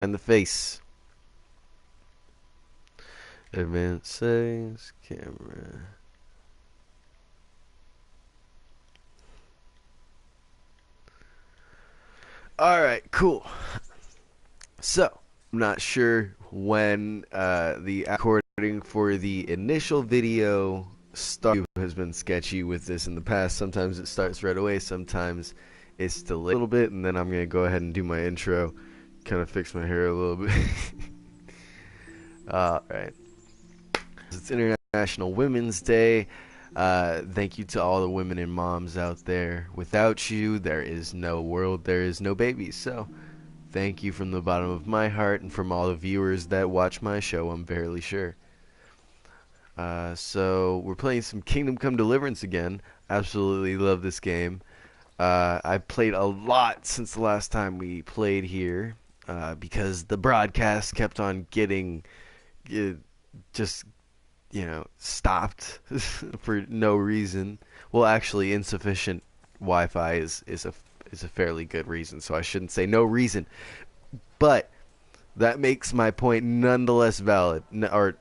And the face. Advanced settings, camera. Alright, cool. So, I'm not sure when the recording for the initial video start has been sketchy with this in the past. Sometimes it starts right away, sometimes it's delayed a little bit, and then I'm going to go ahead and do my intro. Kind of fix my hair a little bit. Alright. It's International Women's Day. Thank you to all the women and moms out there. Without you, there is no world, there is no babies. So, thank you from the bottom of my heart and from all the viewers that watch my show, I'm fairly sure. So, we're playing some Kingdom Come Deliverance again. Absolutely love this game. I've played a lot since the last time we played here because the broadcast kept on getting uh, just stopped for no reason. Well, actually, insufficient Wi-Fi is a fairly good reason, so I shouldn't say no reason. But that makes my point nonetheless valid, or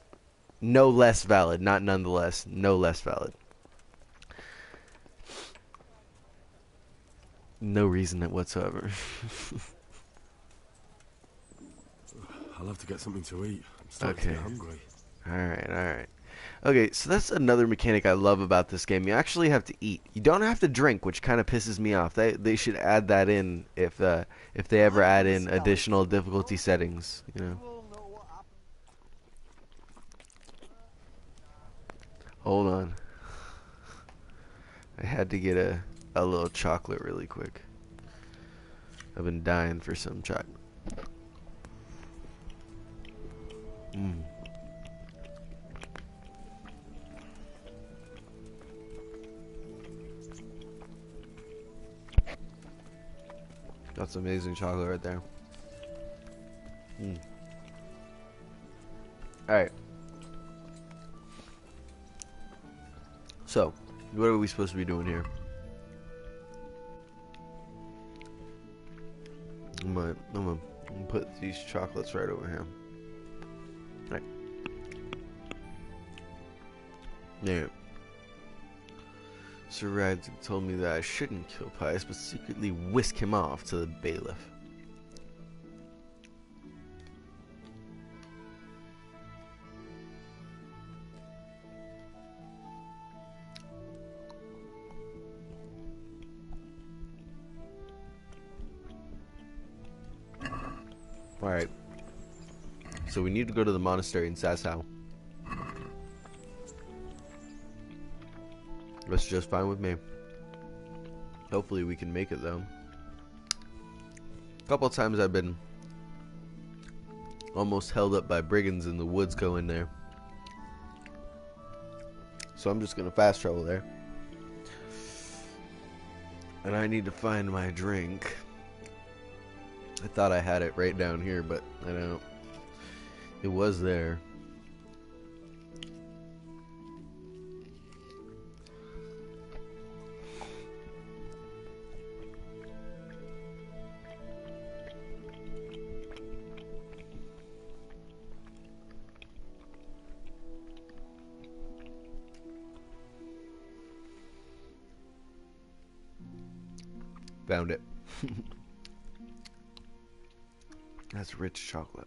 no less valid, not nonetheless, no less valid. No reason whatsoever. I'll have to get something to eat. I'm starting to Okay. get hungry. Alright, alright. Okay, so that's another mechanic I love about this game. You actually have to eat. You don't have to drink, which kind of pisses me off. They should add that in if they ever add in additional difficulty settings, you know. Hold on. I had to get a little chocolate really quick. I've been dying for some chocolate. Mm. That's amazing chocolate right there. Mm. Alright. So, what are we supposed to be doing here? I'm gonna put these chocolates right over here. Right. Yeah. Sir Rads told me that I shouldn't kill Pius, but secretly whisk him off to the bailiff. Alright. So we need to go to the monastery in Sasau. That's just fine with me. Hopefully we can make it though. A couple of times I've been almost held up by brigands in the woods going there. So I'm just gonna fast travel there. And I need to find my drink. I thought I had it right down here, but I don't. It was there. Found it. That's rich chocolate.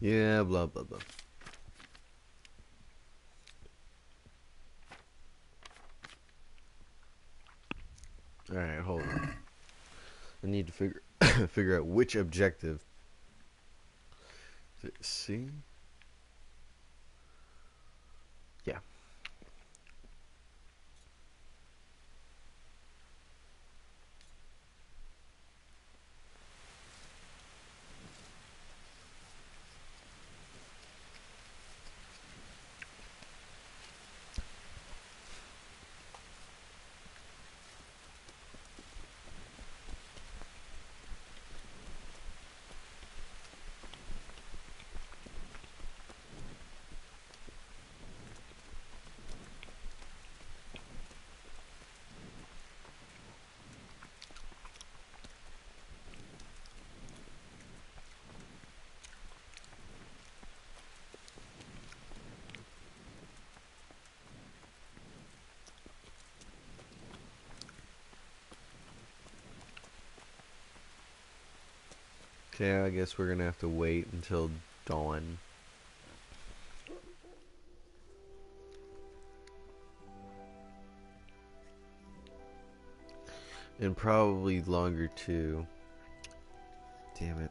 Yeah, blah, blah, blah. Alright, hold on. I need to figure out which objective. See? Yeah. Okay, I guess we're gonna have to wait until dawn. And probably longer too. Damn it.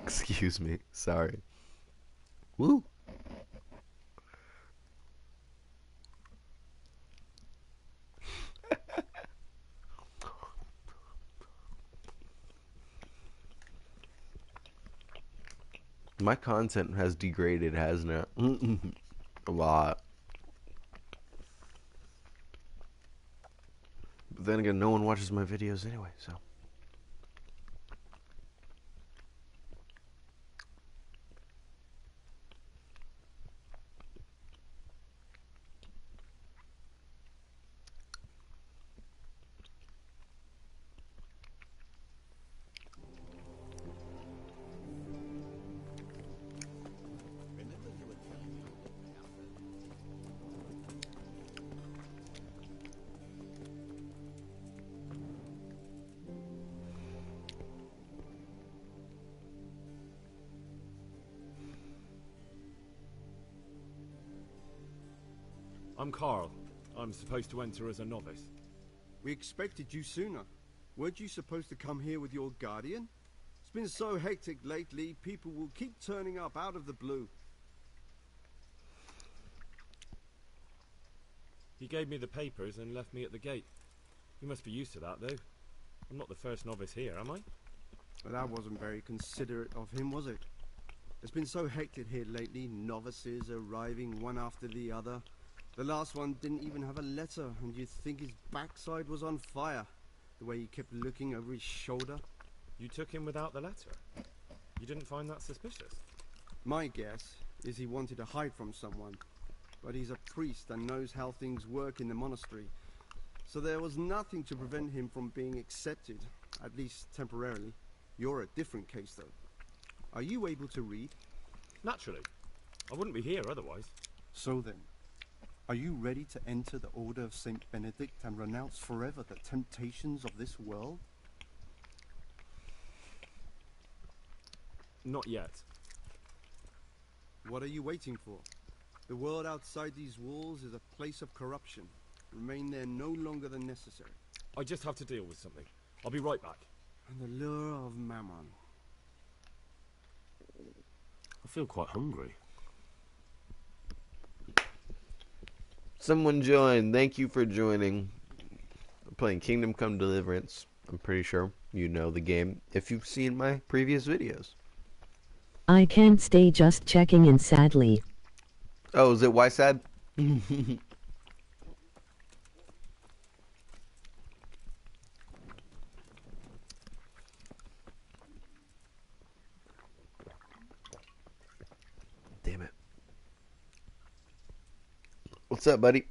Excuse me. Sorry. Woo. My content has degraded, hasn't it? A lot. But then again, no one watches my videos anyway, so. I'm Carl. I'm supposed to enter as a novice. We expected you sooner. Weren't you supposed to come here with your guardian? It's been so hectic lately, people will keep turning up out of the blue. He gave me the papers and left me at the gate. He must be used to that, though. I'm not the first novice here, am I? But that wasn't very considerate of him, was it? It's been so hectic here lately, novices arriving one after the other. The last one didn't even have a letter, and you'd think his backside was on fire, the way he kept looking over his shoulder. You took him without the letter? You didn't find that suspicious? My guess is he wanted to hide from someone, but he's a priest and knows how things work in the monastery, so there was nothing to prevent him from being accepted, at least temporarily. You're a different case, though. Are you able to read? Naturally. I wouldn't be here otherwise. So then, Are you ready to enter the Order of St. Benedict and renounce forever the temptations of this world? Not yet. What are you waiting for? The world outside these walls is a place of corruption. Remain there no longer than necessary. I just have to deal with something. I'll be right back. And the lure of Mammon. I feel quite hungry. Someone joined. Thank you for joining. I'm playing Kingdom Come Deliverance. I'm pretty sure you know the game if you've seen my previous videos. I can't stay, just checking in sadly. Oh, is it why sad? Damn it. What's up, buddy?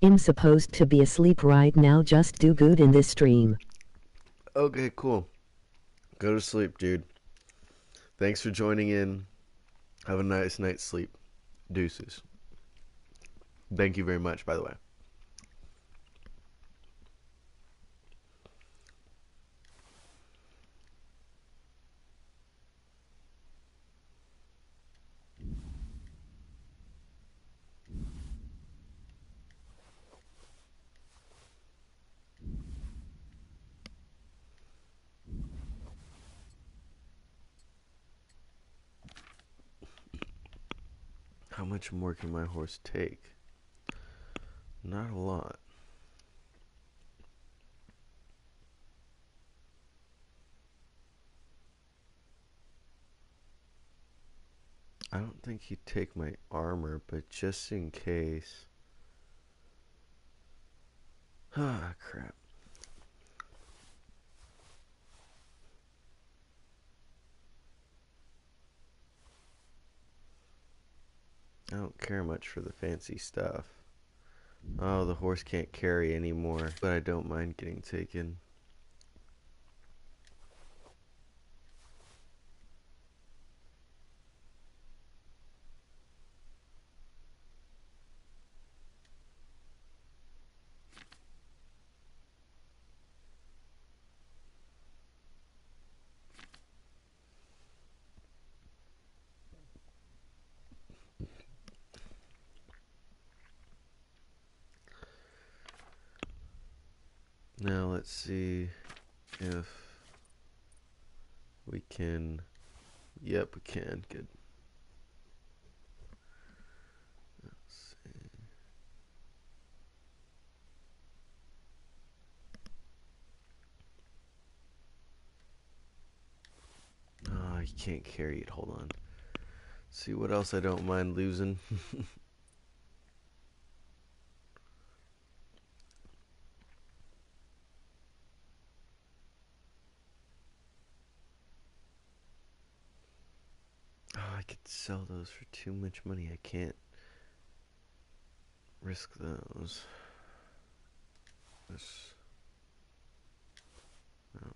I'm supposed to be asleep right now, just do good in this stream. Okay, cool. Go to sleep, dude. Thanks for joining in. Have a nice night's sleep. Deuces. Thank you very much, by the way. How much more can my horse take? Not a lot. I don't think he'd take my armor, but just in case. Ah, crap. I don't care much for the fancy stuff. Oh, the horse can't carry anymore, but I don't mind getting taken. Now let's see if we can. Yep, we can. Good. Let's see. Oh, you can't carry it. Hold on. See what else I don't mind losing. Oh, I could sell those for too much money. I can't risk those. This. No.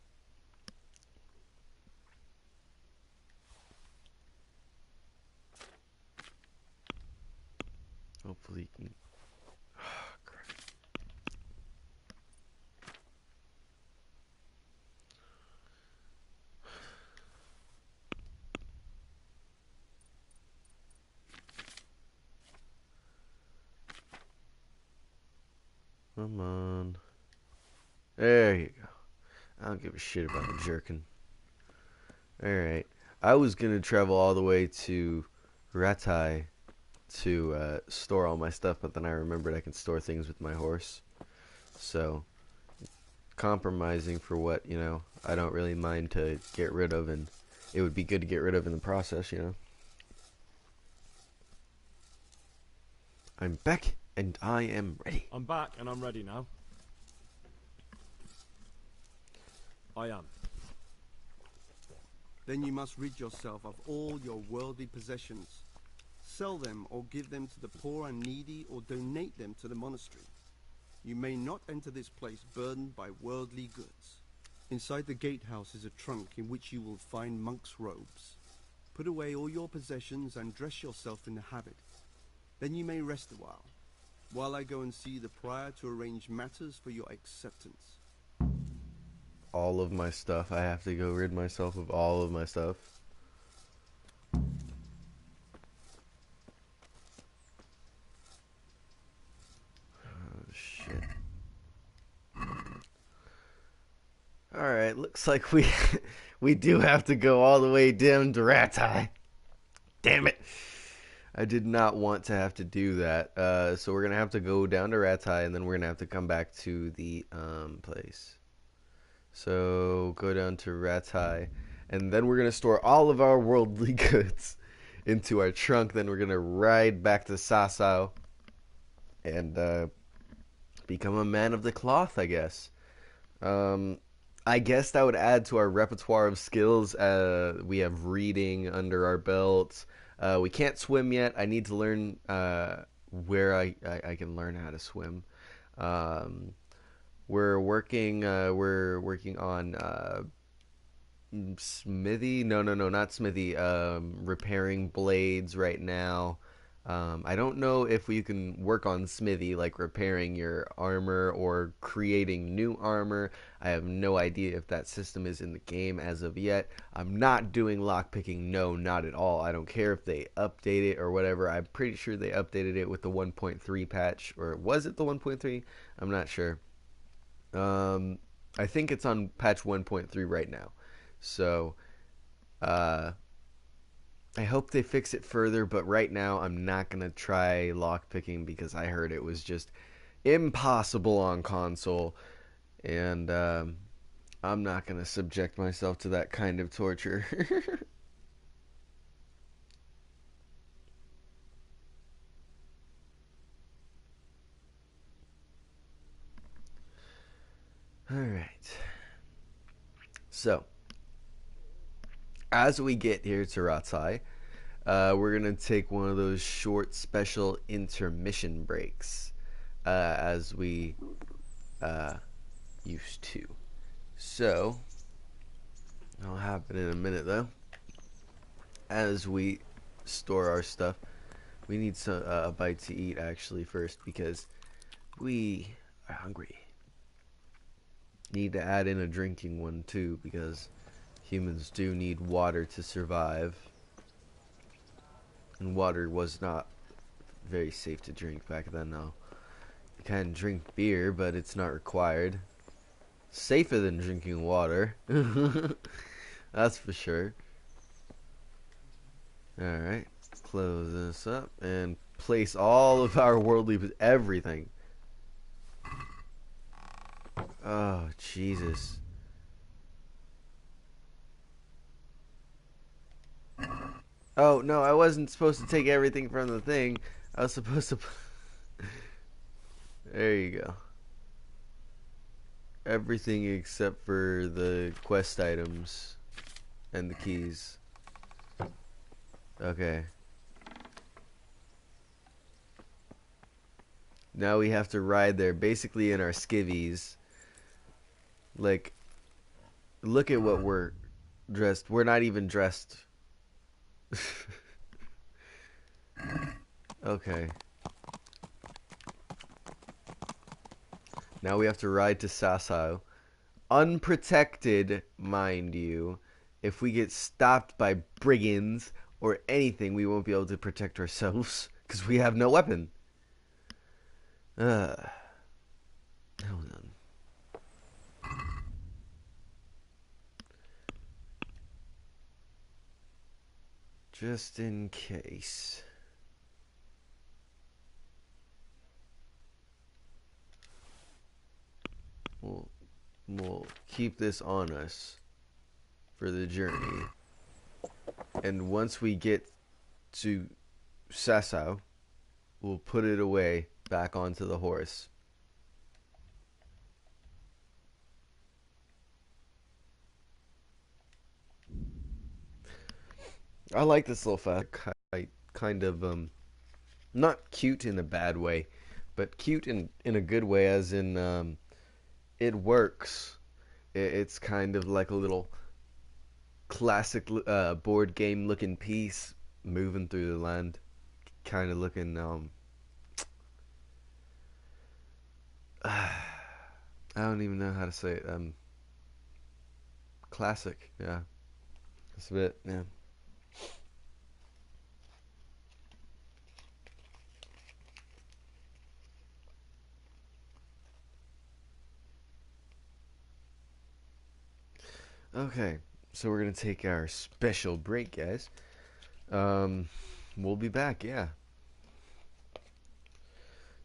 Hopefully you can. Oh, crap. Come on. There you go. I don't give a shit about the jerkin. Alright. I was gonna travel all the way to Ratai to store all my stuff, but then I remembered I can store things with my horse. So, compromising for what, I don't really mind to get rid of, and it would be good to get rid of in the process, I'm back, and I am ready. I'm back and I'm ready now. I am. Then you must rid yourself of all your worldly possessions. Sell them or give them to the poor and needy or donate them to the monastery. You may not enter this place burdened by worldly goods. Inside the gatehouse is a trunk in which you will find monk's robes. Put away all your possessions and dress yourself in the habit. Then you may rest a while I go and see the prior to arrange matters for your acceptance. All of my stuff. I have to go rid myself of all of my stuff. Shit. Alright, looks like we do have to go all the way down to Ratai. Damn it. I did not want to have to do that. So we're going to have to go down to Ratai, and then we're going to have to come back to the place. So go down to Ratai, and then we're going to store all of our worldly goods into our trunk. Then we're going to ride back to Sasau and become a man of the cloth, I guess. I guess that would add to our repertoire of skills. We have reading under our belts. We can't swim yet. I need to learn where I can learn how to swim. We're working on smithy. No, not smithy. Repairing blades right now. I don't know if we can work on smithy, like repairing your armor or creating new armor. I have no idea if that system is in the game as of yet. I'm not doing lockpicking. No, not at all. I don't care if they update it or whatever. I'm pretty sure they updated it with the 1.3 patch. Or was it the 1.3? I'm not sure. I think it's on patch 1.3 right now. So, I hope they fix it further, but right now I'm not going to try lockpicking because I heard it was just impossible on console, and I'm not going to subject myself to that kind of torture. Alright. So, as we get here to Ratai, we're going to take one of those short special intermission breaks, as we used to. So, that'll happen in a minute though. As we store our stuff, we need some a bite to eat actually first because we are hungry. Need to add in a drinking one too because humans do need water to survive. And water was not very safe to drink back then, though. You can drink beer, but it's not required. Safer than drinking water. That's for sure. Alright. Close this up and place all of our worldly... everything. Oh, Jesus. Oh, no, I wasn't supposed to take everything from the thing. I was supposed to... There you go. Everything except for the quest items and the keys. Okay. Now we have to ride there, basically in our skivvies. Like, look at what we're dressed. We're not even dressed. Okay. Now we have to ride to Sasau. Unprotected, mind you. If we get stopped by brigands or anything, we won't be able to protect ourselves because we have no weapon. Hold on. Just in case. We'll keep this on us for the journey. And once we get to Sasau, we'll put it away back onto the horse. I like this little fast. Kind of not cute in a bad way, but cute in a good way, as in it works. It's kind of like a little classic board game looking piece moving through the land, kind of looking I don't even know how to say it. Classic. Yeah, that's a bit. Yeah. Okay, so we're gonna take our special break, guys. Um, we'll be back. Yeah,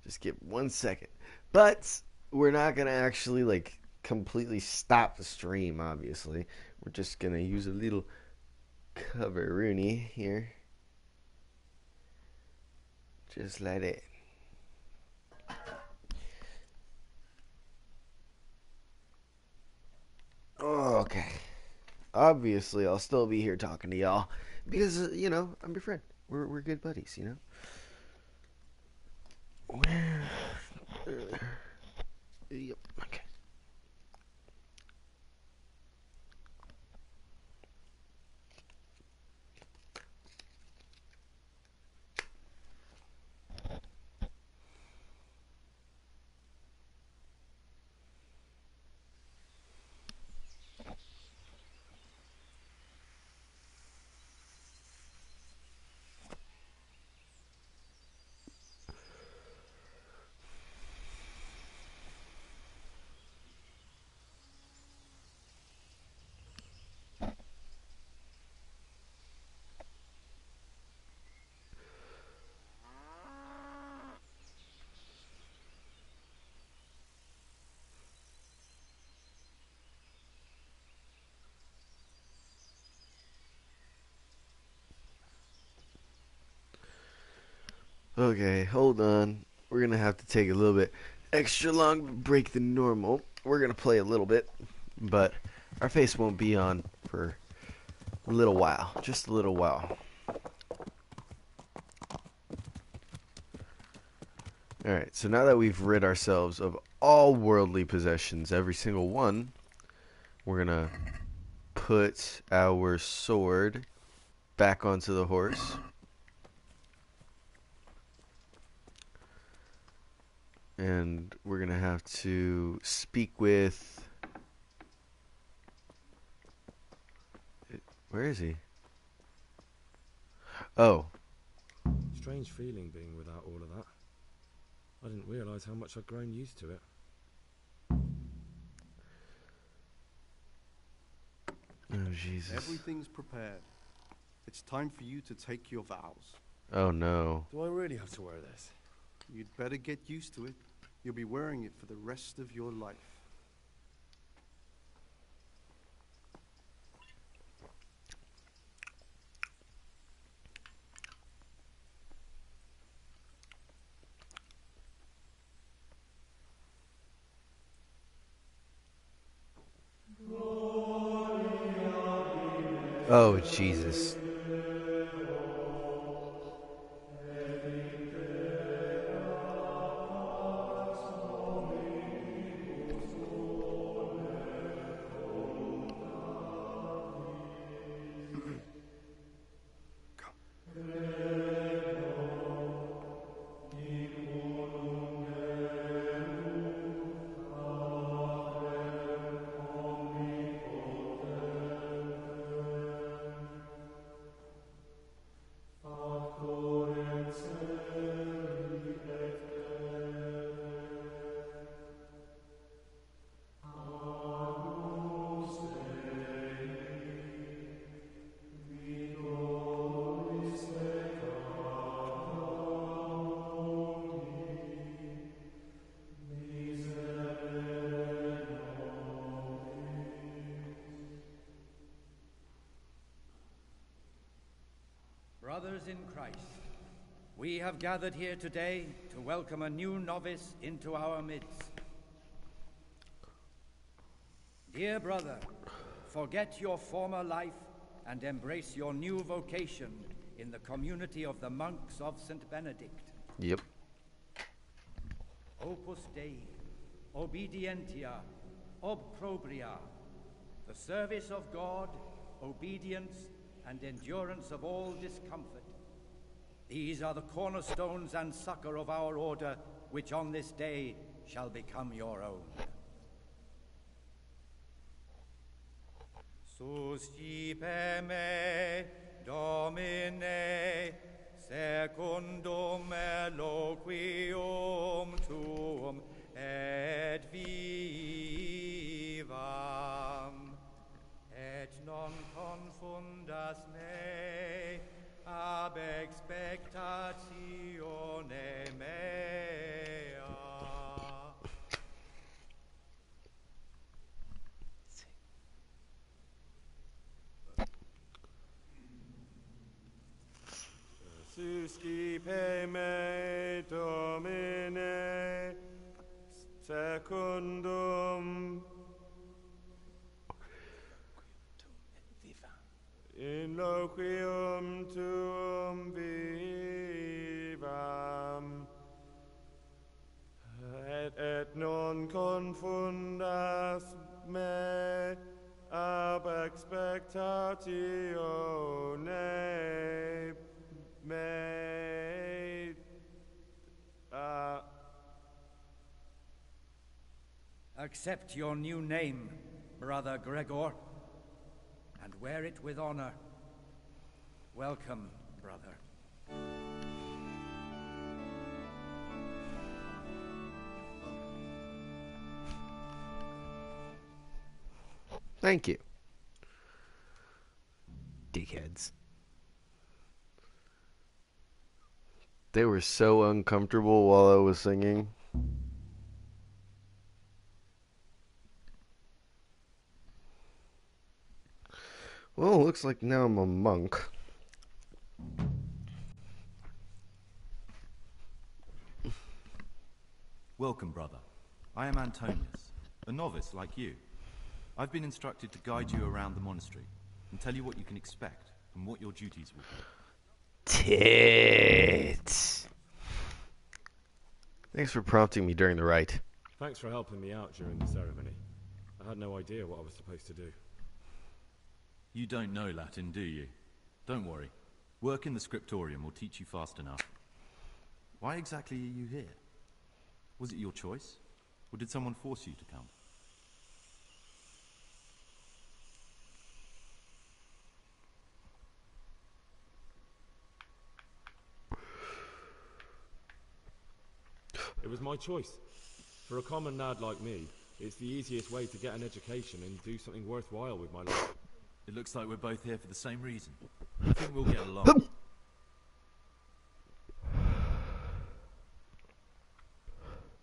just give 1 second. But we're not gonna actually like completely stop the stream. Obviously, we're just gonna use a little cover Rooney here. Just let it. Oh, okay. Obviously, I'll still be here talking to y'all because I'm your friend. We're good buddies. Where? Yep. Okay. Okay, hold on. We're gonna have to take a little bit extra long break than normal. We're gonna play a little bit, but our face won't be on for a little while. Just a little while. Alright, so now that we've rid ourselves of all worldly possessions, every single one, we're gonna put our sword back onto the horse. And we're gonna have to speak with. Where is he? Oh. Strange feeling being without all of that. I didn't realise how much I'd grown used to it. Oh, Jesus. Everything's prepared. It's time for you to take your vows. Oh, no. Do I really have to wear this? You'd better get used to it. You'll be wearing it for the rest of your life. Oh, Jesus. Brothers in Christ, We have gathered here today to welcome a new novice into our midst. Dear brother, forget your former life and embrace your new vocation in the community of the monks of St. Benedict. Yep. Opus Dei, obedientia, obprobria, the service of God, obedience, and endurance of all discomfort. These are the cornerstones and succor of our order, which on this day shall become your own. Suscipe me, Domine, secundum eloquium tuum et vivam, et non confundas me ab expectatione mea. Suscipe me, Domine, secundum in loquium tuum vivam, et non confundas me ab expectatione mea. Accept your new name, Brother Gregor, and wear it with honor. Welcome, brother. Thank you. Dickheads. They were so uncomfortable while I was singing. Well, looks like now I'm a monk. Welcome, brother. I am Antonius, a novice like you. I've been instructed to guide you around the monastery and tell you what you can expect and what your duties will be. Tits. Thanks for prompting me during the rite. Thanks for helping me out during the ceremony. I had no idea what I was supposed to do. You don't know Latin, do you? Don't worry. Work in the scriptorium will teach you fast enough. Why exactly are you here? Was it your choice? Or did someone force you to come? It was my choice. For a common lad like me, it's the easiest way to get an education and do something worthwhile with my life. It looks like we're both here for the same reason. I think we'll get along.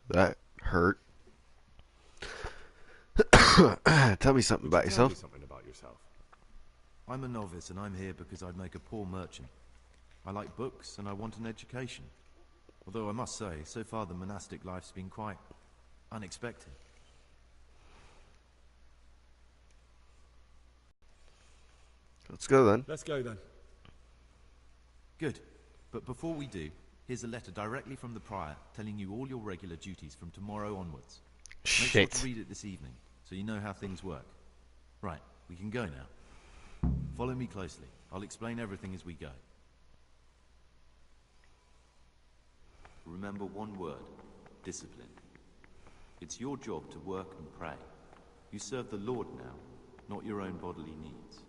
That hurt. Tell me something about Tell me yourself. something about yourself. I'm a novice and I'm here because I'd make a poor merchant. I like books and I want an education. Although I must say, so far the monastic life's been quite unexpected. Let's go then. Let's go then. Good. But before we do, here's a letter directly from the prior telling you all your regular duties from tomorrow onwards. Make sure Shit. to read it this evening, so you know how things work. Right, we can go now. Follow me closely. I'll explain everything as we go. Remember one word: discipline. It's your job to work and pray. You serve the Lord now, not your own bodily needs.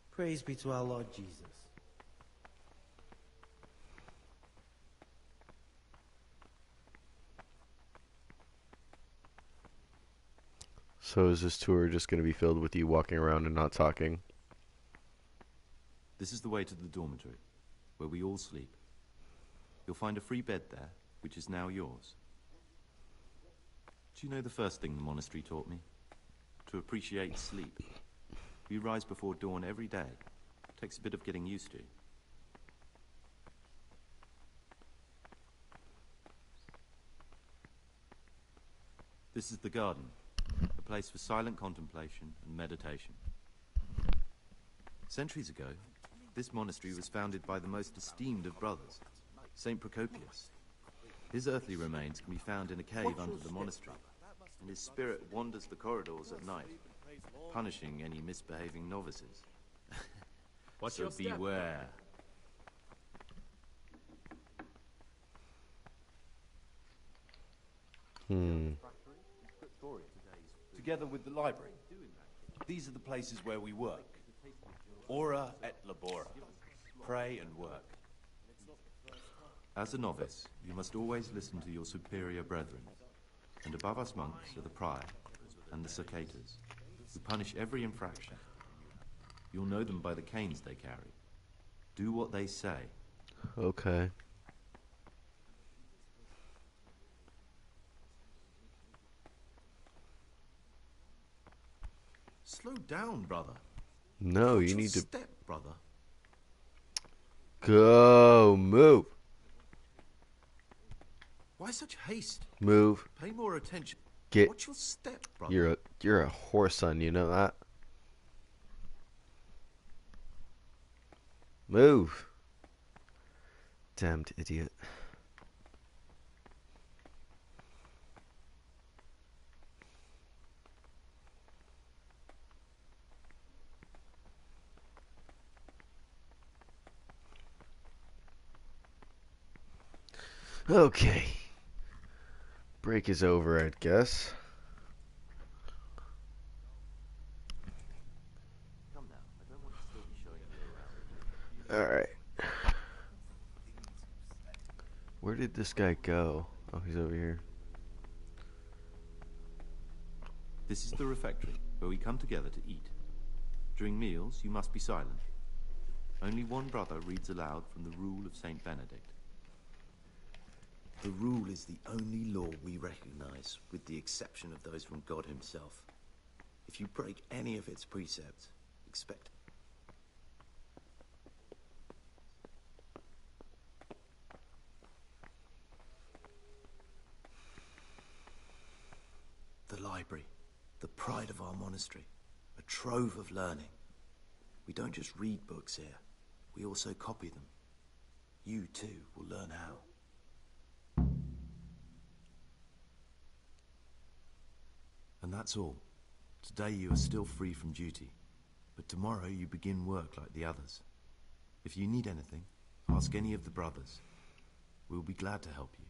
Praise be to our Lord Jesus. So is this tour just going to be filled with you walking around and not talking? This is the way to the dormitory, where we all sleep. You'll find a free bed there, which is now yours. Do you know the first thing the monastery taught me? To appreciate sleep. We rise before dawn every day. Takes a bit of getting used to. This is the garden, a place for silent contemplation and meditation. Centuries ago, this monastery was founded by the most esteemed of brothers, Saint Procopius. His earthly remains can be found in a cave under the monastery, and his spirit wanders the corridors at night, punishing any misbehaving novices. So beware. Together with the library. These are the places where we work. Ora et labora. Pray and work. As a novice, you must always listen to your superior brethren. And above us monks are the prior and the cicatas, who punish every infraction. You'll know them by the canes they carry. Do what they say. Okay. Slow down, brother. No, Watch you your need to step, brother. go. Move. Why such haste? Move. Pay more attention. Get. Watch your step, brother. You're a horse, son. You know that. Move. Damned idiot. Okay. Break is over, I guess. Come now. I don't want to still be showing you around. Alright. Where did this guy go? Oh, he's over here. This is the refectory, where we come together to eat. During meals, you must be silent. Only one brother reads aloud from the Rule of Saint Benedict. The rule is the only law we recognize, with the exception of those from God himself. If you break any of its precepts, expect... The library, the pride of our monastery, a trove of learning. We don't just read books here, we also copy them. You too will learn how. And that's all. Today you are still free from duty, but tomorrow you begin work like the others. If you need anything, ask any of the brothers. We'll be glad to help you.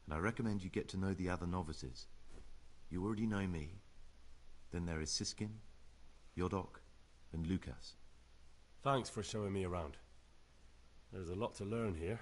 And I recommend you get to know the other novices. You already know me. Then there is Siskin, Yodok, and Lucas. Thanks for showing me around. There's a lot to learn here.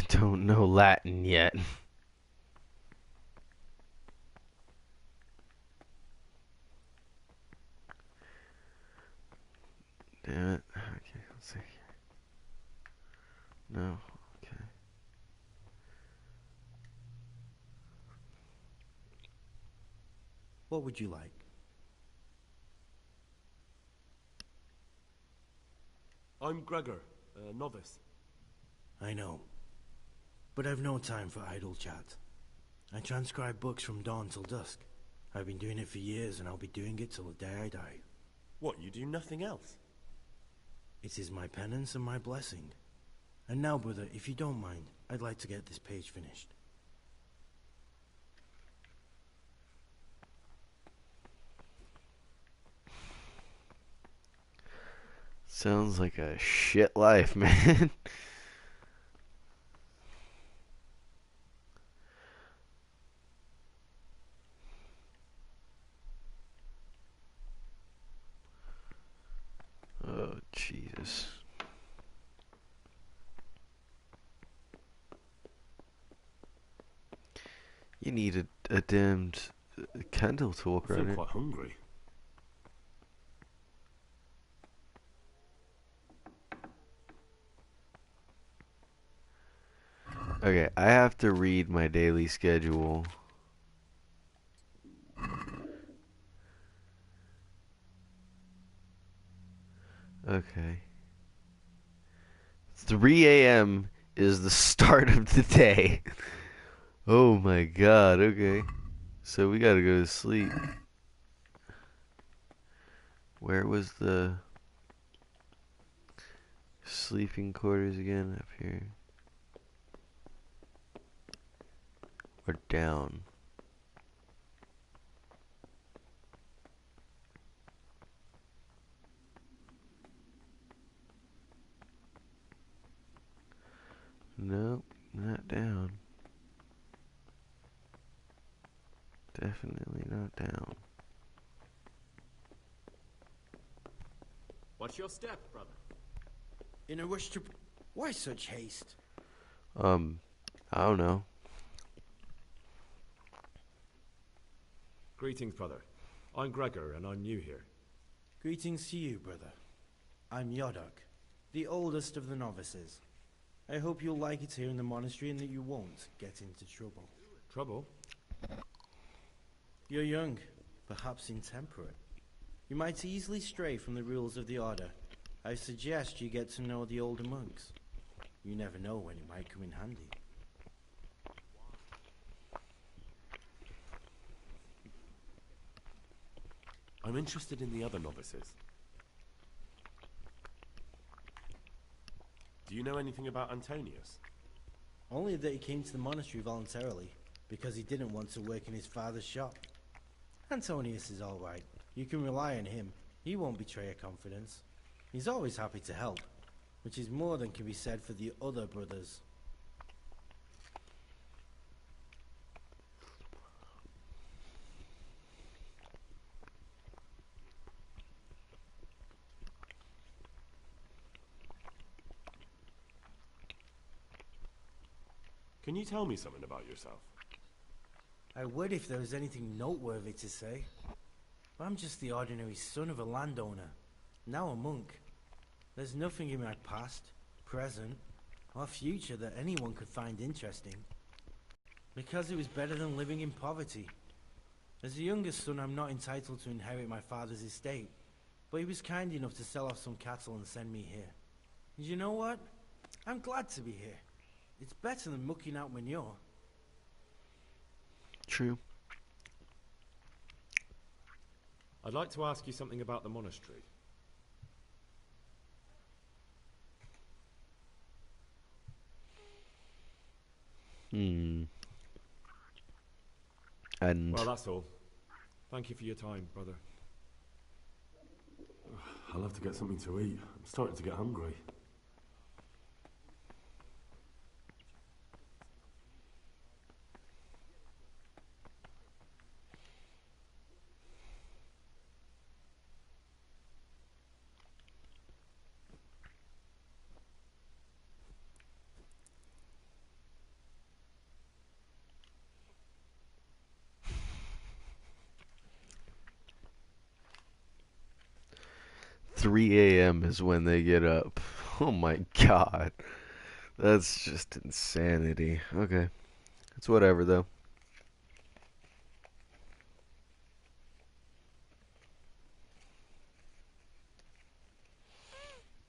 don't know Latin yet. Damn it. Okay, let's see. No. Okay. What would you like? I'm Gregor, a novice. I know. But I've no time for idle chat. I transcribe books from dawn till dusk. I've been doing it for years, and I'll be doing it till the day I die. What, you do nothing else? It is my penance and my blessing. And now, brother, if you don't mind, I'd like to get this page finished. Sounds like a shit life, man. Oh, Jesus. You need a damned candle to walk I feel around quite hungry. in. Okay, I have to read my daily schedule. Okay. 3 a.m. is the start of the day. Oh my god, okay. So we gotta go to sleep. Where was the sleeping quarters again? Up here. Or down? Nope, not down. Definitely not down. What's your step, brother? In a rush to... Why such haste? I don't know. Greetings, brother. I'm Gregor, and I'm new here. Greetings to you, brother. I'm Yodok, the oldest of the novices. I hope you'll like it here in the monastery and that you won't get into trouble. Trouble? You're young, perhaps intemperate. You might easily stray from the rules of the order. I suggest you get to know the older monks. You never know when it might come in handy. I'm interested in the other novices. Do you know anything about Antonius? Only that he came to the monastery voluntarily, because he didn't want to work in his father's shop. Antonius is all right. You can rely on him. He won't betray your confidence. He's always happy to help, which is more than can be said for the other brothers. Can you tell me something about yourself? I would if there was anything noteworthy to say. But I'm just the ordinary son of a landowner, now a monk. There's nothing in my past, present, or future that anyone could find interesting. Because it was better than living in poverty. As a youngest son, I'm not entitled to inherit my father's estate, but he was kind enough to sell off some cattle and send me here. And you know what? I'm glad to be here. It's better than mucking out manure. True. I'd like to ask you something about the monastery. Hmm. And Well, that's all. Thank you for your time, brother. I'll have to get something to eat. I'm starting to get hungry. 3 a.m. is when they get up. Oh my god. That's just insanity. Okay. It's whatever, though.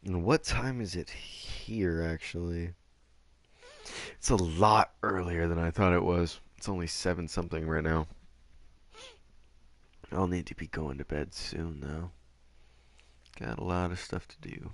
And what time is it here, actually? It's a lot earlier than I thought it was. It's only 7 something right now. I'll need to be going to bed soon, though. Got a lot of stuff to do.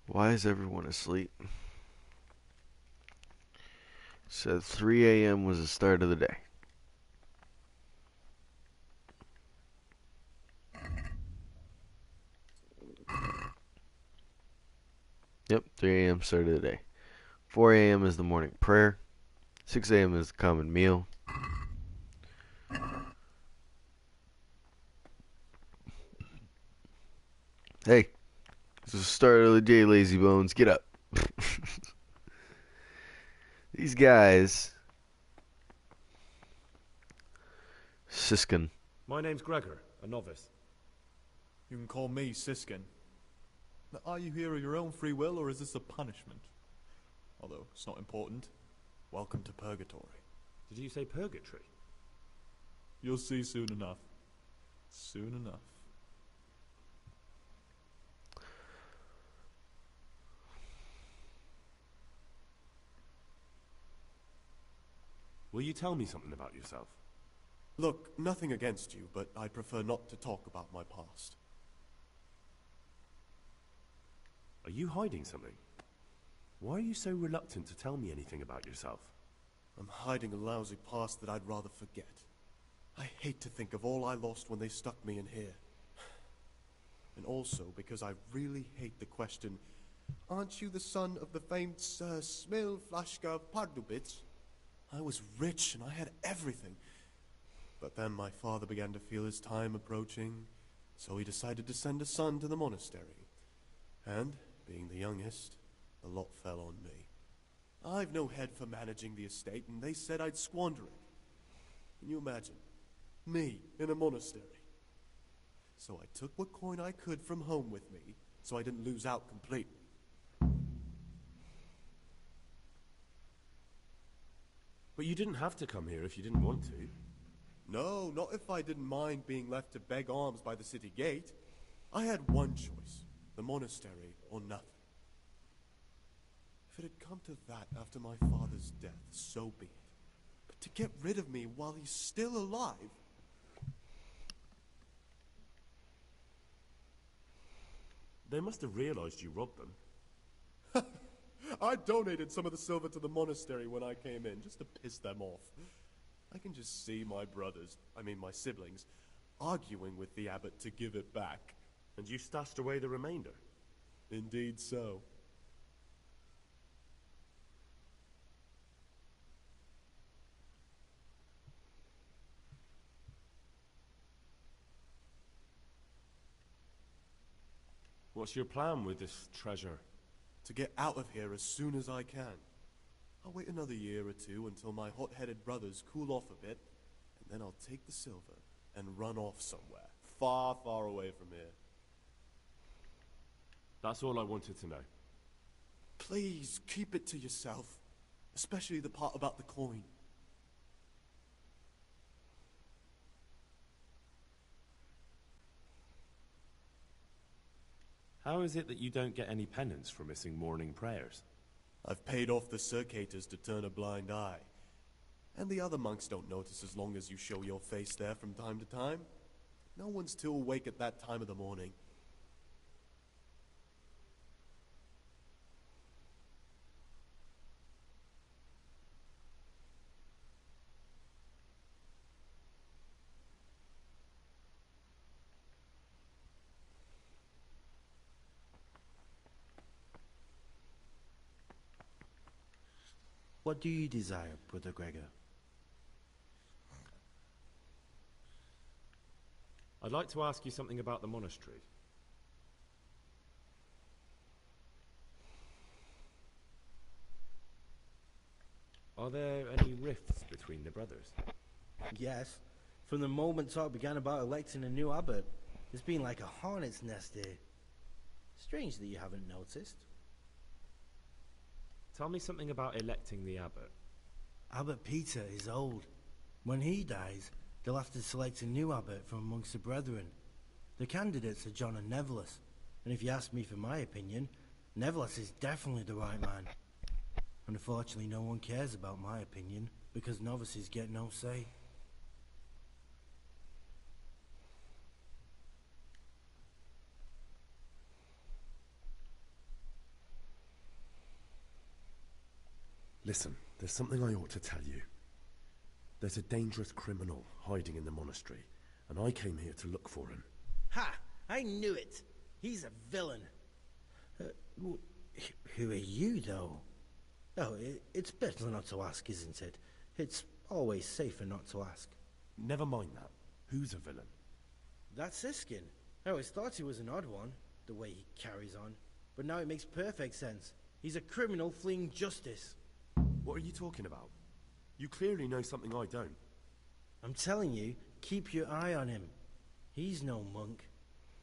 Why is everyone asleep? Said 3 a.m. was the start of the day. Yep, 3 a.m. start of the day. 4 a.m. is the morning prayer. 6 a.m. is the common meal. Hey, it's the start of the day, lazy bones. Get up. These guys. Siskin. My name's Gregor, a novice. You can call me Siskin. Now, are you here of your own free will, or is this a punishment? Although, it's not important. Welcome to Purgatory. Did you say purgatory? You'll see soon enough. Soon enough. Will you tell me something about yourself? Look, nothing against you, but I prefer not to talk about my past. Are you hiding something? Why are you so reluctant to tell me anything about yourself? I'm hiding a lousy past that I'd rather forget. I hate to think of all I lost when they stuck me in here. And also because I really hate the question, aren't you the son of the famed Sir Smil Flashka Pardubitz? I was rich and I had everything. But then my father began to feel his time approaching, so he decided to send a son to the monastery. And, being the youngest, the lot fell on me. I've no head for managing the estate, and they said I'd squander it. Can you imagine? Me, in a monastery. So I took what coin I could from home with me, so I didn't lose out completely. But you didn't have to come here if you didn't want to. No, not if I didn't mind being left to beg alms by the city gate. I had one choice, the monastery or nothing. If it had come to that after my father's death, so be it. But to get rid of me while he's still alive... They must have realized you robbed them. I donated some of the silver to the monastery when I came in, just to piss them off. I can just see my brothers, my siblings, arguing with the abbot to give it back. And you stashed away the remainder? Indeed so. What's your plan with this treasure? To get out of here as soon as I can. I'll wait another year or two until my hot-headed brothers cool off a bit, and then I'll take the silver and run off somewhere, far, far away from here. That's all I wanted to know. Please, keep it to yourself, especially the part about the coin. How is it that you don't get any penance for missing morning prayers? I've paid off the circators to turn a blind eye. And the other monks don't notice as long as you show your face there from time to time. No one's still awake at that time of the morning. What do you desire, Brother Gregor? I'd like to ask you something about the monastery. Are there any rifts between the brothers? Yes. From the moment talk began about electing a new abbot, it's been like a hornet's nest here. Strange that you haven't noticed. Tell me something about electing the abbot. Abbot Peter is old. When he dies, they'll have to select a new abbot from amongst the brethren. The candidates are John and Nevelas, and if you ask me for my opinion, Nevelas is definitely the right man. Unfortunately, no one cares about my opinion, because novices get no say. Listen, there's something I ought to tell you. There's a dangerous criminal hiding in the monastery, and I came here to look for him. Ha! I knew it! He's a villain. Who are you, though? Oh, it's better not to ask, isn't it? It's always safer not to ask. Never mind that. Who's a villain? That's Siskin. I always thought he was an odd one, the way he carries on. But now it makes perfect sense. He's a criminal fleeing justice. What are you talking about? You clearly know something I don't. I'm telling you, keep your eye on him. He's no monk.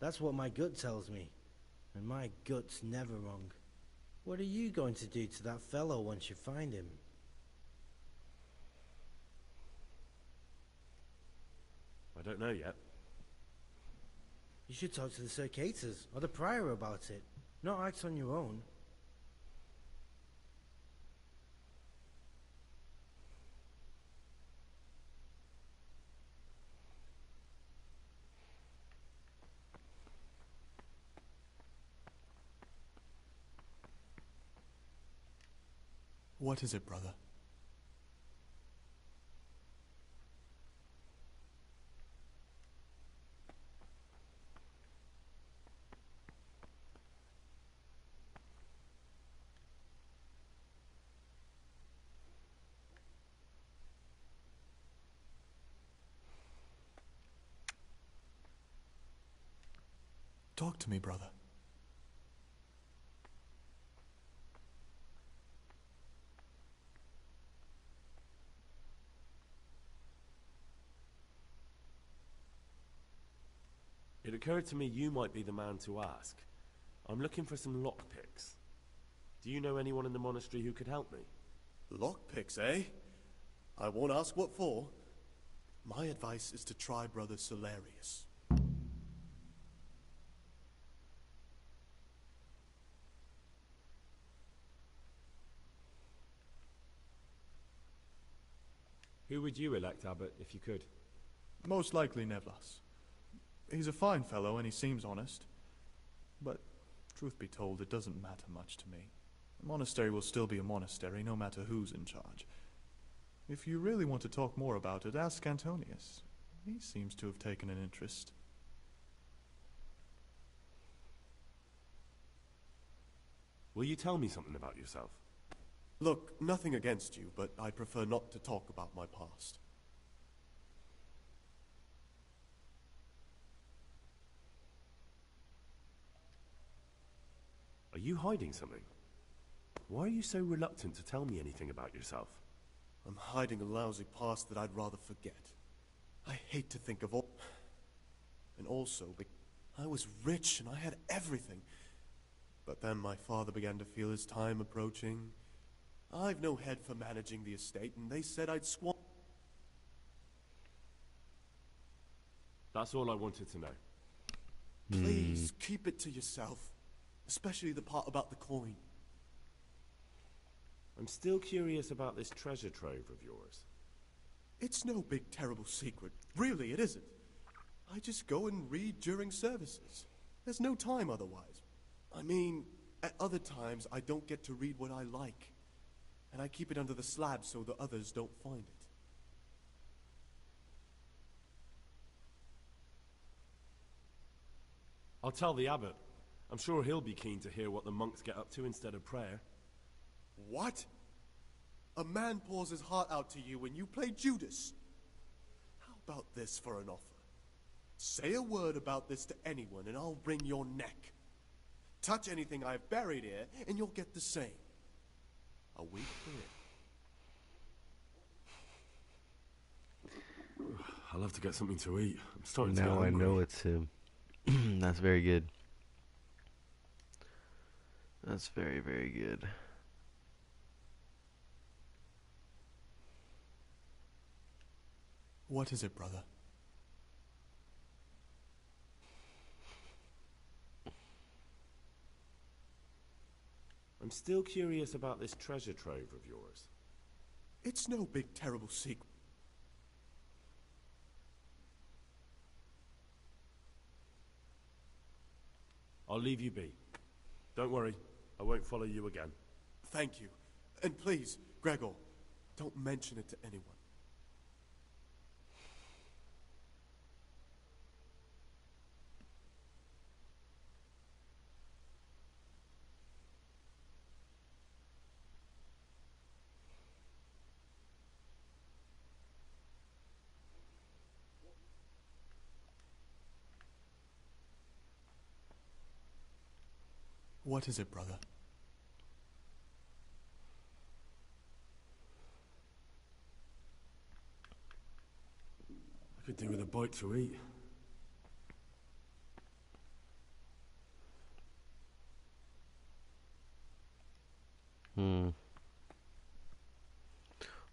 That's what my gut tells me. And my gut's never wrong. What are you going to do to that fellow once you find him? I don't know yet. You should talk to the Circators or the Prior about it. Not act on your own. What is it, brother? Talk to me, brother. It occurred to me you might be the man to ask. I'm looking for some lockpicks. Do you know anyone in the monastery who could help me? Lockpicks, eh? I won't ask what for. My advice is to try Brother Solarius. Who would you elect, Abbot, if you could? Most likely Nevlas. He's a fine fellow and he seems honest. But, truth be told, it doesn't matter much to me. A monastery will still be a monastery, no matter who's in charge. If you really want to talk more about it, ask Antonius. He seems to have taken an interest. Will you tell me something about yourself? Look, nothing against you, but I prefer not to talk about my past. Are you hiding something? Why are you so reluctant to tell me anything about yourself? I'm hiding a lousy past that I'd rather forget. I hate to think of all... And also, I was rich and I had everything. But then my father began to feel his time approaching. I've no head for managing the estate, and they said I'd squander. That's all I wanted to know. Please, keep it to yourself. Especially the part about the coin. I'm still curious about this treasure trove of yours. It's no big terrible secret. Really, it isn't. I just go and read during services. There's no time otherwise. I mean, at other times I don't get to read what I like. And I keep it under the slab so the others don't find it. I'll tell the abbot. I'm sure he'll be keen to hear what the monks get up to instead of prayer. What? A man pours his heart out to you and you play Judas. How about this for an offer? Say a word about this to anyone and I'll wring your neck. Touch anything I've buried here and you'll get the same. Are we clear? I'll have to get something to eat. I'm starting to get Now I hungry. know it's him. That's very good. That's very, very good. What is it, brother? I'm still curious about this treasure trove of yours. It's no big, terrible secret. I'll leave you be. Don't worry, I won't follow you again. Thank you. And please, Gregor, don't mention it to anyone. What is it, brother? I could do with a bite to eat.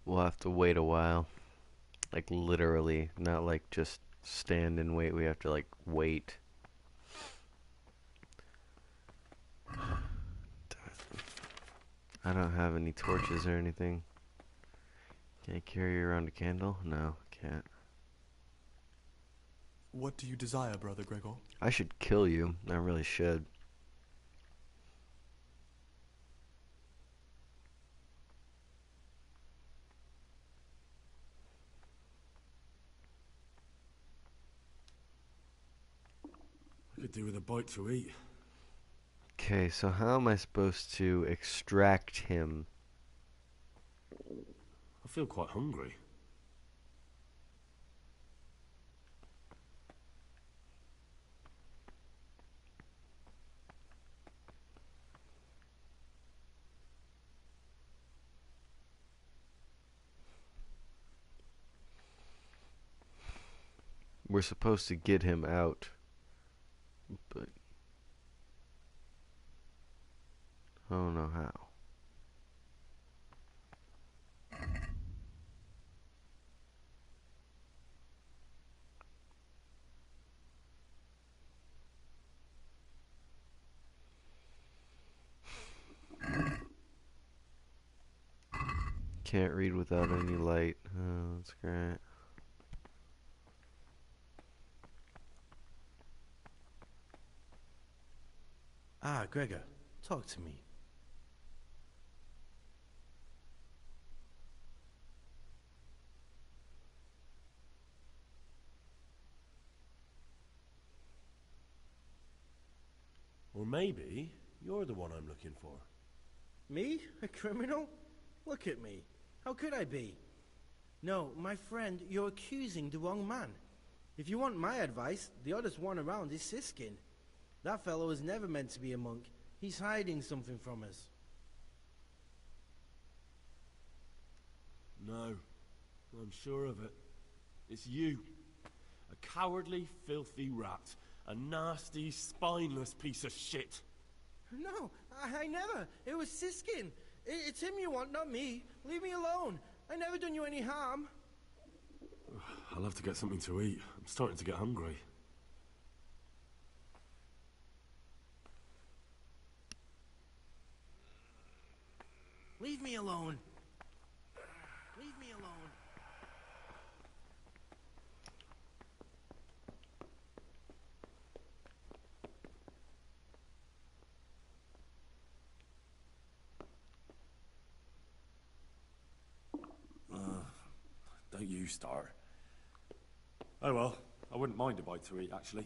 We'll have to wait a while. Like literally, not like just stand and wait. We have to like wait. I don't have any torches or anything. Can I carry around a candle? No, can't. What do you desire, Brother Gregor? I should kill you. I really should. I could do with a bite to eat. Okay, so how am I supposed to extract him? I feel quite hungry. We're supposed to get him out, but I don't know how. Can't read without any light. Oh, that's great. Ah, Gregor, talk to me. Or maybe you're the one I'm looking for. Me? A criminal? Look at me. How could I be? No, my friend, you're accusing the wrong man. If you want my advice, the oddest one around is Siskin. That fellow was never meant to be a monk. He's hiding something from us. No, I'm sure of it. It's you. A cowardly, filthy rat. A nasty, spineless piece of shit. No, I never. It was Siskin. It's him you want, not me. Leave me alone. I never done you any harm. I'll have to get something to eat. I'm starting to get hungry. Leave me alone. Leave me alone. Don't you start. Oh well, I wouldn't mind a bite to eat, actually.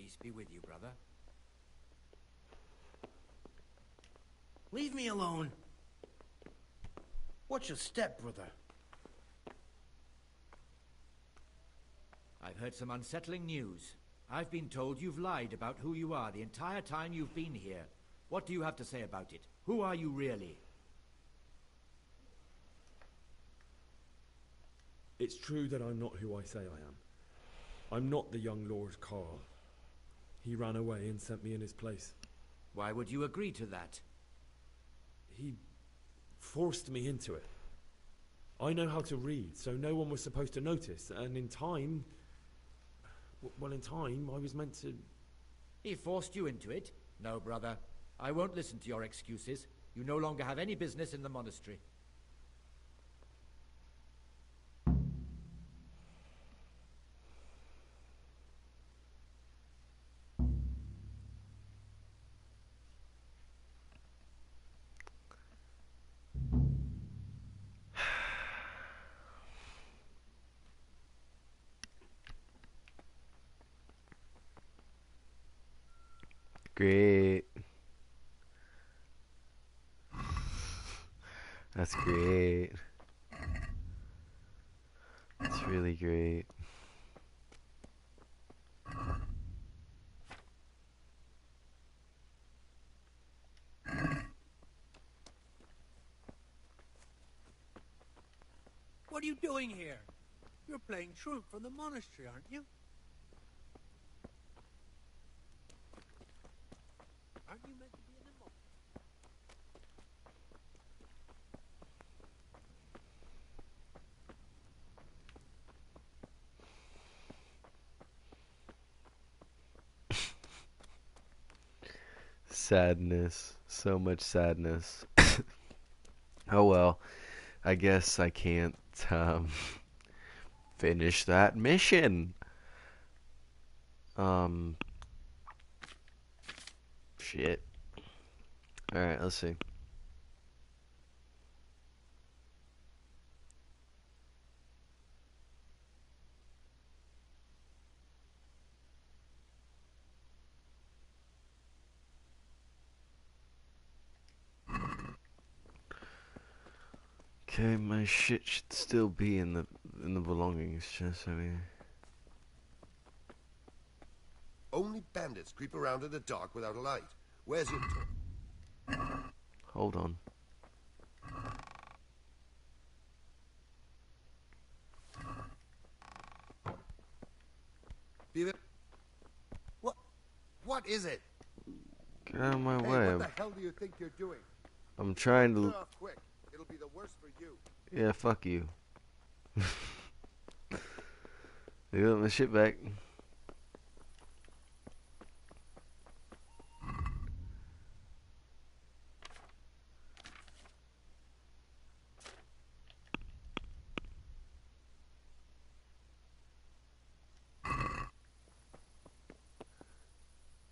Peace be with you, brother. Leave me alone. Watch your step, brother. I've heard some unsettling news. I've been told you've lied about who you are the entire time you've been here. What do you have to say about it? Who are you really? It's true that I'm not who I say I am. I'm not the young Lord Carl. He ran away and sent me in his place. Why would you agree to that? He forced me into it. I know how to read, so no one was supposed to notice, and in time... Well, in time, I was meant to... He forced you into it? No, brother. I won't listen to your excuses. You no longer have any business in the monastery. Great. That's great. That's really great. What are you doing here? You're playing truant from the monastery, aren't you? Aren't you meant to be in the monastery? Sadness. So much sadness. Oh well. I guess I can't finish that mission. Shit. Alright, let's see. Okay, my shit should still be in the belongings chest. I mean, Only bandits creep around in the dark without a light. Where's your... hold on. What is it? Get out of my Hey, way. what the hell do you think you're doing? I'm trying Turn to. off quick. It'll be the worse for you. Yeah, fuck you. They got my shit back.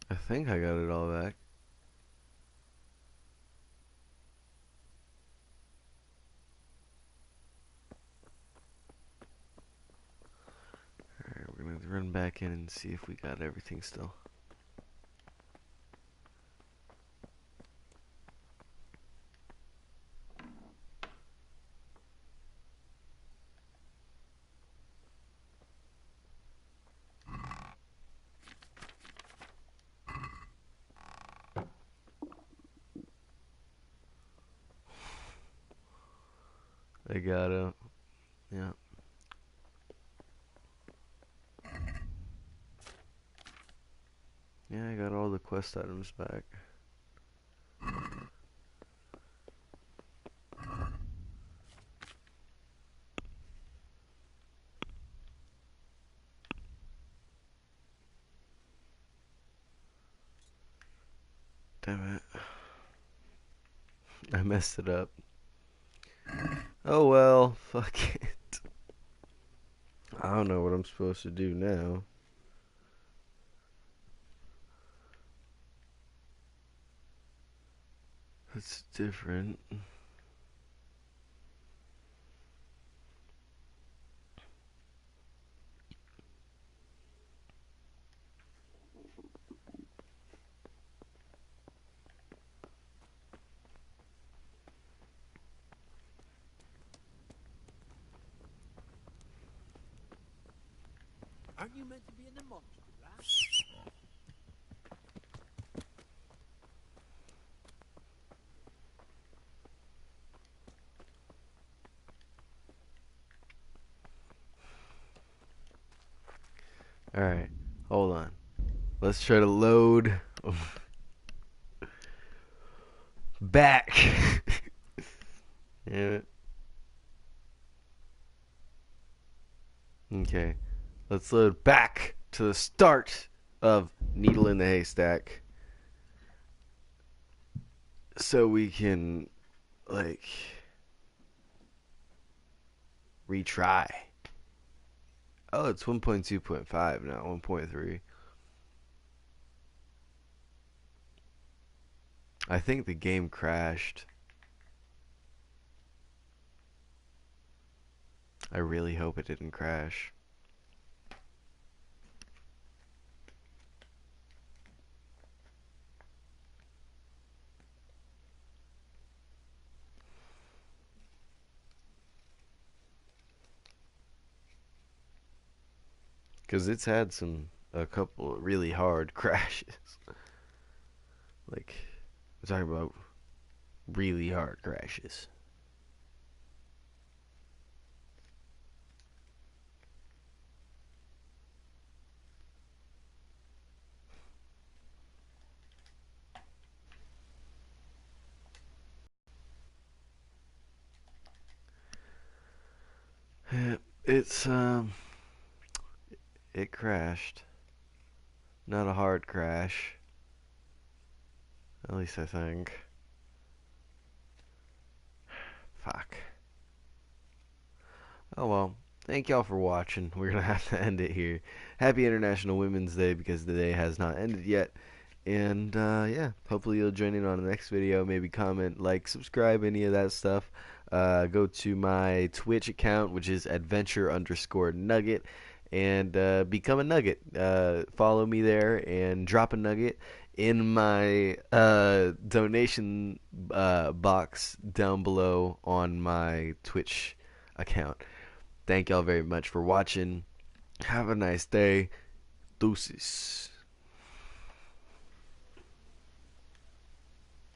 I think I got it all back. Alright, we're gonna run back in and see if we got everything still. I got it. Yeah. Yeah, I got all the quest items back. Damn it. I messed it up. Oh well, fuck it. I don't know what I'm supposed to do now. It's different. Aren't you meant to be in the monastery, lad? Alright, hold on. Let's try to load back. Damn it. Okay, let's load back to the start of Needle in the Haystack so we can, like, retry. Oh, it's 1.2.5 now, 1.3. I think the game crashed. I really hope it didn't crash. Because it's had a couple of really hard crashes. Like, we're talking about really hard crashes. It's, it crashed. Not a hard crash. At least I think. Fuck. Oh well. Thank y'all for watching. We're gonna have to end it here. Happy International Women's Day because the day has not ended yet. And yeah, hopefully you'll join in on the next video. Maybe comment, like, subscribe, any of that stuff. Go to my Twitch account, which is adventure_nugget, and become a nugget. Follow me there and drop a nugget in my donation box down below on my Twitch account. Thank y'all very much for watching. Have a nice day. Deuces.